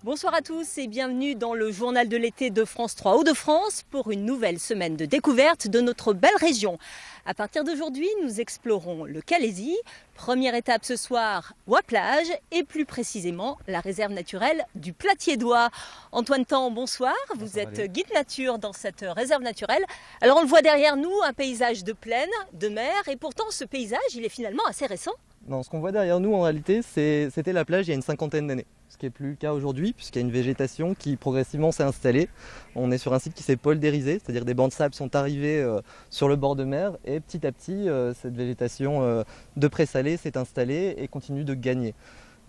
Bonsoir à tous et bienvenue dans le journal de l'été de France 3 Hauts-de-France pour une nouvelle semaine de découverte de notre belle région. À partir d'aujourd'hui, nous explorons le Calaisis. Première étape ce soir, Ouaplage et plus précisément la réserve naturelle du Platier-d'Oie. Antoine Tan, bonsoir. Vous êtes guide nature dans cette réserve naturelle. Alors on le voit derrière nous, un paysage de plaine, de mer et pourtant ce paysage, il est finalement assez récent. Non, ce qu'on voit derrière nous en réalité, c'était la plage il y a une cinquantaine d'années. Ce qui n'est plus le cas aujourd'hui puisqu'il y a une végétation qui progressivement s'est installée. On est sur un site qui s'est poldérisé, c'est-à-dire des bancs de sable sont arrivés sur le bord de mer et petit à petit cette végétation de présalé s'est installée et continue de gagner.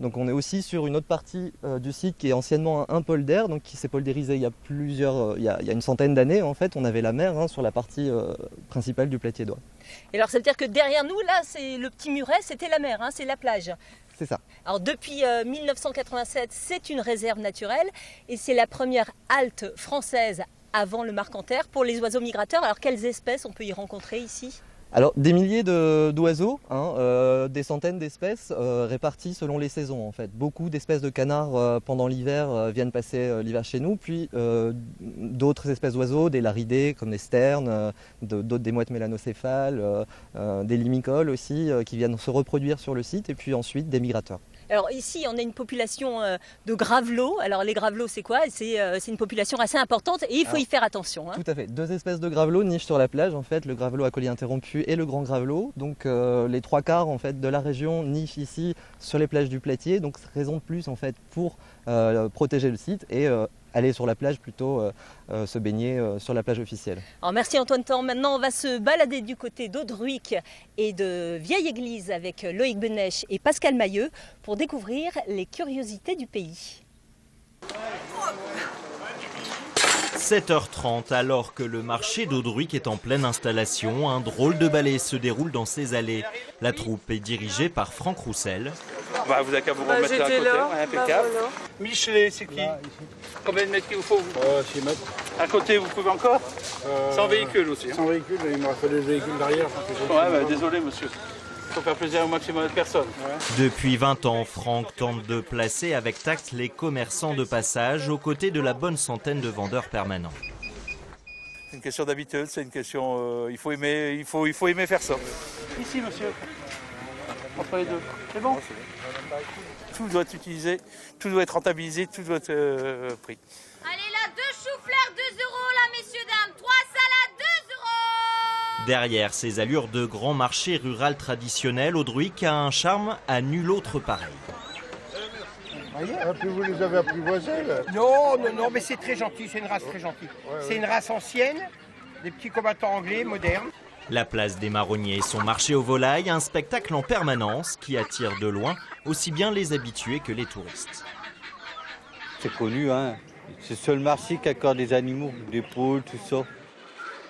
Donc on est aussi sur une autre partie du site qui est anciennement un polder, donc qui s'est poldérisé il y a une centaine d'années en fait. On avait la mer sur la partie principale du Platier-d'Oie. Et alors ça veut dire que derrière nous, là, c'est le petit muret, c'était la mer, c'est la plage. C'est ça. Alors depuis 1987, c'est une réserve naturelle et c'est la première halte française avant le Marcanterre pour les oiseaux migrateurs. Alors quelles espèces on peut y rencontrer ici ? Alors des milliers d'oiseaux, des centaines d'espèces réparties selon les saisons en fait. Beaucoup d'espèces de canards pendant l'hiver viennent passer l'hiver chez nous, puis d'autres espèces d'oiseaux, des laridés comme les sternes, d'autres des mouettes mélanocéphales, des limicoles aussi qui viennent se reproduire sur le site et puis ensuite des migrateurs. Alors ici, on a une population de gravelots. Alors les gravelots, c'est quoi ? C'est une population assez importante et il faut y faire attention. Tout à fait. Deux espèces de gravelots nichent sur la plage, en fait, le gravelot à collier interrompu et le grand gravelot. Donc les trois quarts en fait, de la région nichent ici sur les plages du Platier. Donc raison de plus en fait, pour protéger le site et aller sur la plage plutôt se baigner sur la plage officielle. Alors merci Antoine Tan. Maintenant on va se balader du côté d'Audruic et de Vieille-Église avec Loïc Benech et Pascal Mailleux pour découvrir les curiosités du pays. 7h30, alors que le marché d'Audruic est en pleine installation, un drôle de ballet se déroule dans ses allées. La troupe est dirigée par Franck Roussel. Vous avez qu'à vous remettre là à côté, impeccable. Voilà. Michelet, c'est qui? Combien de mètres qu'il vous faut 6 mètres. À côté, vous pouvez encore Sans véhicule aussi. Sans véhicule, il m'aurait fallu le véhicule derrière. Désolé monsieur. Il faut faire plaisir au maximum de personnes. Depuis 20 ans, Franck tente de placer avec tact les commerçants de passage aux côtés de la bonne centaine de vendeurs permanents. C'est une question d'habitude, c'est une question... il faut aimer faire ça. Ici monsieur, entre les deux. C'est bon? Tout doit être utilisé, tout doit être rentabilisé, tout doit être pris. Allez là, 2 choux-fleurs, 2 € là, messieurs, dames. 3 salades, 2 €. Derrière ces allures de grand marché rural traditionnel, Audruic a un charme à nul autre pareil. Puis vous les avez apprivoisés là. Non, mais c'est très gentil, c'est une race très gentille. C'est une race ancienne, des petits combattants anglais, modernes. La place des Marronniers et son marché aux volailles, un spectacle en permanence qui attire de loin aussi bien les habitués que les touristes. C'est connu, c'est le seul marché qui accorde des animaux, des poules, tout ça.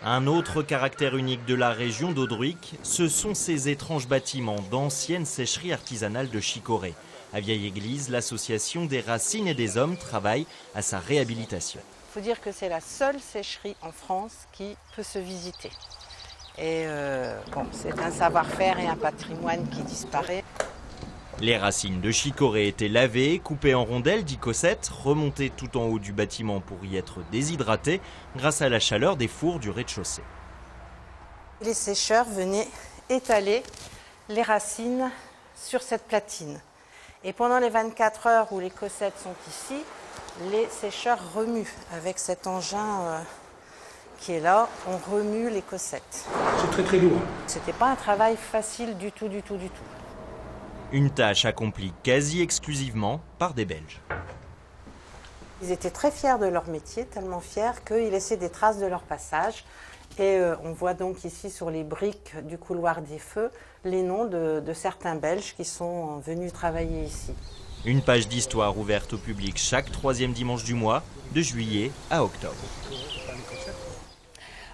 Un autre caractère unique de la région d'Audruic, ce sont ces étranges bâtiments d'anciennes sécheries artisanales de Chicorée. À Vieille-Église, l'association des Racines et des Hommes travaille à sa réhabilitation. Il faut dire que c'est la seule sécherie en France qui peut se visiter. Et c'est un savoir-faire et un patrimoine qui disparaît. Les racines de Chicorée étaient lavées, coupées en rondelles, dit Cossette, remontées tout en haut du bâtiment pour y être déshydratées grâce à la chaleur des fours du rez-de-chaussée. Les sécheurs venaient étaler les racines sur cette platine. Et pendant les 24 heures où les Cossettes sont ici, les sécheurs remuent avec cet engin qui est là, on remue les Cossettes. C'est très très lourd. C'était pas un travail facile du tout. Une tâche accomplie quasi exclusivement par des Belges. Ils étaient très fiers de leur métier, tellement fiers qu'ils laissaient des traces de leur passage. Et on voit donc ici sur les briques du couloir des feux les noms de certains Belges qui sont venus travailler ici. Une page d'histoire ouverte au public chaque 3e dimanche du mois, de juillet à octobre.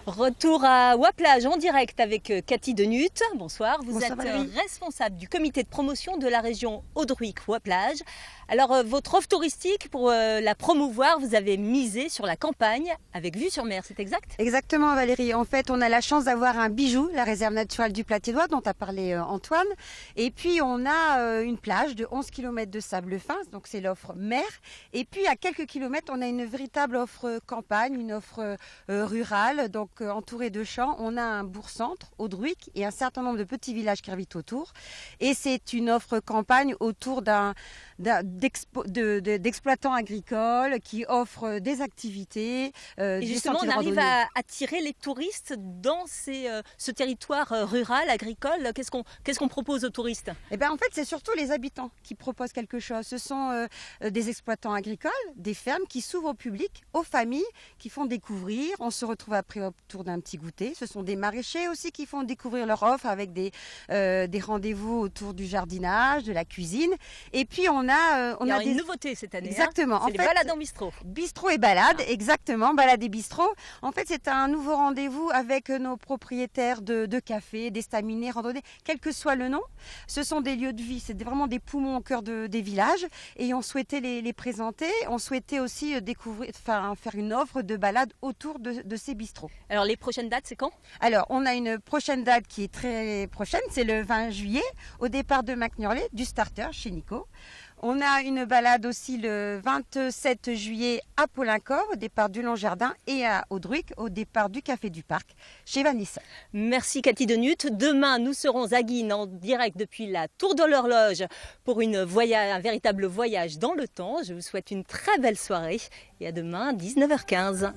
Retour à Ouaplage en direct avec Cathy Denut. Bonsoir, vous Bonsoir, êtes Valérie. responsable du comité de promotion de la région Audruic-Ouaplage. Alors votre offre touristique, pour la promouvoir, vous avez misé sur la campagne avec vue sur mer, c'est exact? Exactement Valérie, en fait on a la chance d'avoir un bijou, la réserve naturelle du Platédois dont a parlé Antoine. Et puis on a une plage de 11 km de sable fin, donc c'est l'offre mer. Et puis à quelques kilomètres on a une véritable offre campagne, une offre rurale, donc entourée de champs. On a un bourg-centre, Audruic, et un certain nombre de petits villages qui gravitent autour. Et c'est une offre campagne autour d'exploitants agricoles qui offrent des activités. Et justement, on arrive à attirer les touristes dans ce territoire rural, agricole. Qu'est-ce qu'on propose aux touristes? Eh ben, en fait, c'est surtout les habitants qui proposent quelque chose. Ce sont des exploitants agricoles, des fermes qui s'ouvrent au public, aux familles, qui font découvrir. On se retrouve après autour d'un petit goûter. Ce sont des maraîchers aussi qui font découvrir leur offre avec des rendez-vous autour du jardinage, de la cuisine. Et puis, on a une nouveauté cette année. Exactement. C'est les balades en bistrot. Bistrot et balade, exactement. Balade et bistrot. En fait, c'est un nouveau rendez-vous avec nos propriétaires de cafés, d'estaminets, randonnées, quel que soit le nom. Ce sont des lieux de vie, c'est vraiment des poumons au cœur des villages. Et on souhaitait les présenter. On souhaitait aussi faire une offre de balade autour de ces bistrots. Alors, les prochaines dates, c'est quand? Alors, on a une prochaine date qui est très prochaine, c'est le 20 juillet, au départ de McNurley, du starter chez Nico. On a une balade aussi le 27 juillet à Polincourt, au départ du Long-Jardin, et à Audruic, au départ du Café du Parc, chez Vanessa. Merci Cathy Denut. Demain, nous serons à Guînes en direct depuis la Tour de l'Horloge pour un véritable voyage dans le temps. Je vous souhaite une très belle soirée et à demain, 19h15.